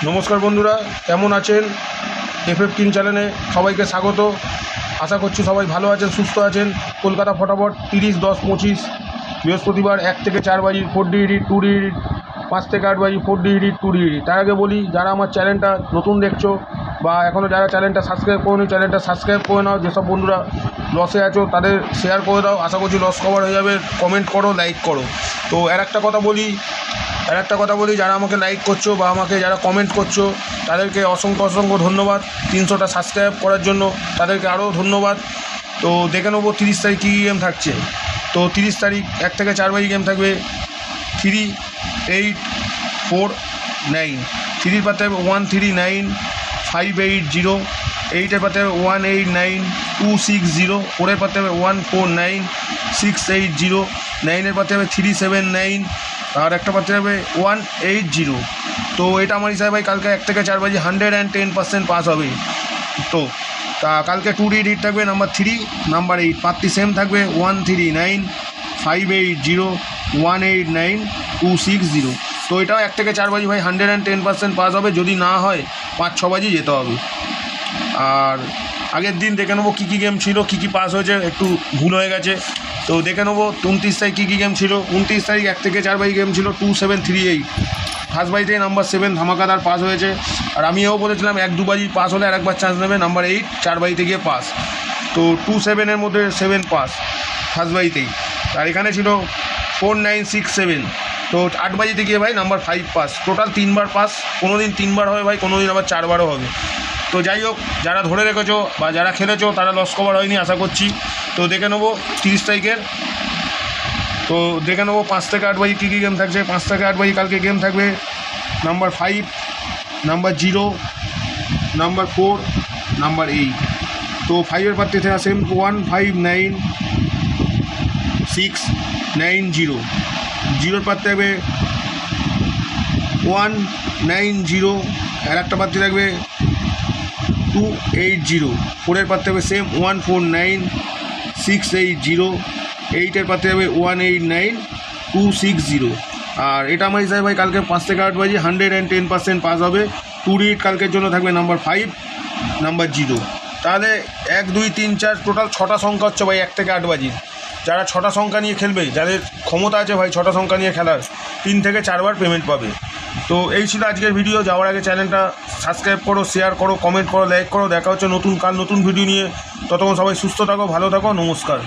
নমস্কার বন্ধুরা, কেমন আছেন? FF কিং চ্যানেলে সবাইকে স্বাগত। আশা করছি সবাই ভালো আছেন, সুস্থ আছেন। কলকাতা ফটাফট 30-10-25 বৃহস্পতিবার 1 থেকে 4 বাজি 4D এডিট 2D এডিট, 5 থেকে 8 বাজি 4D এডিট 2D এডিট। তার আগে বলি, যারা আমার চ্যানেলটা নতুন দেখছো বা এখনও যারা চ্যানেলটা সাবস্ক্রাইব করোনি, চ্যানেলটা সাবস্ক্রাইব করে নাও। যেসব বন্ধুরা লসে আছো তাদের শেয়ার করে দাও, আশা করছি লস কভার হয়ে যাবে। কমেন্ট করো, লাইক করো। তো আর একটা কথা বলি, যারা আমাকে লাইক করছো বা আমাকে যারা কমেন্ট করছো তাদেরকে অসংখ্য ধন্যবাদ। 300টা সাবস্ক্রাইব করার জন্য তাদেরকে আরও ধন্যবাদ। তো দেখে নেবো 30 তারিখ কী গেম থাকছে। তো 30 তারিখ 1 থেকে 4 বাজি গেম থাকবে 3, 8, 4, 9। 3-র পাতে হবে 139 580, 8-এর পাতে হবে 189 260, 4-এর পাতে হবে 149 680, 9-এর পাতে হবে 379, আর একটা পাতে হবে 180। তো এটা আমার হিসাবে ভাই কালকে 1 থেকে 4 বাজি 110% পাস হবে। তো কালকে 2D এডিট থাকবে নাম্বার 3, নাম্বার 8, পাত্তি সেম থাকবে 139 580 189 260। তো এটাও 1 থেকে 4 বাজি ভাই 110% পাস হবে। যদি না হয় 5-6 বাজি যেতে হবে। আর আগের দিন দেখে নেবো কী কী গেম ছিল, কী কী পাস হয়েছে, একটু ভুল হয়ে গেছে। তো দেখে নেবো 29 তারিখ কী কী গেম ছিল। 29 তারিখ 1 থেকে 4 বাজি গেম ছিল 2738। ফার্স্ট বাজিতে নাম্বার 7 ধামাকাদার পাস হয়েছে। আর আমিও বলেছিলাম 1-2 বাজি পাস হলে আরেকবার চান্স নেবে। নাম্বার 8 4 বাজিতে গিয়ে পাস। তো 27-এর মধ্যে 7 পাস ফার্স্ট বাজিতেই। আর এখানে ছিল 4967। তো 8 বাজিতে গিয়ে ভাই নাম্বার 5 পাস। টোটাল 3বার পাস। কোনো দিন 3বার হবে ভাই, কোনো দিন আবার 4বারও হবে। তো যাই হোক, যারা ধরে রেখেছো বা যারা খেলেছো তারা লস কভার হয়নি আশা করছি। তো দেখে নেবো 30 তারিখের। তো দেখে নেবো 5 থেকে 8 বাজি কী কী গেম থাকছে। 5 থেকে 8 বাজি কালকে গেম থাকবে নাম্বার 5, নাম্বার 0, নাম্বার 4, নাম্বার 8। তো 5-এর পাত্রে থেকে সেম 159 690, 0-র পাত্রে থাকবে 190, আর একটা পাত্রে থাকবে 280, 4-এর পাত্রে হবে সেম 149 680, 8-এর পাত্রে হবে 189 260। আর এটা আমার হিসাবে ভাই কালকে 5 থেকে 8 বাজি 110% পাস হবে। 2D কালকের জন্য থাকবে নাম্বার 5, নাম্বার 0। তাহলে 1 2 3 4 টোটাল 6টা সংখ্যা হচ্ছে ভাই 1 থেকে 8 বাজি। যারা 6টা সংখ্যা নিয়ে খেলবে, যাদের ক্ষমতা আছে ভাই 6টা সংখ্যা নিয়ে খেলার, 3 থেকে 4 বার পেমেন্ট পাবে। তো এই ছিল আজকের ভিডিও। যাওয়ার আগে চ্যানেলটা সাবস্ক্রাইব করো, শেয়ার করো, কমেন্ট করো, লাইক করো। দেখা হচ্ছে নতুন ভিডিও নিয়ে। ততক্ষণ সবাই সুস্থ থাকো, ভালো থাকো। নমস্কার।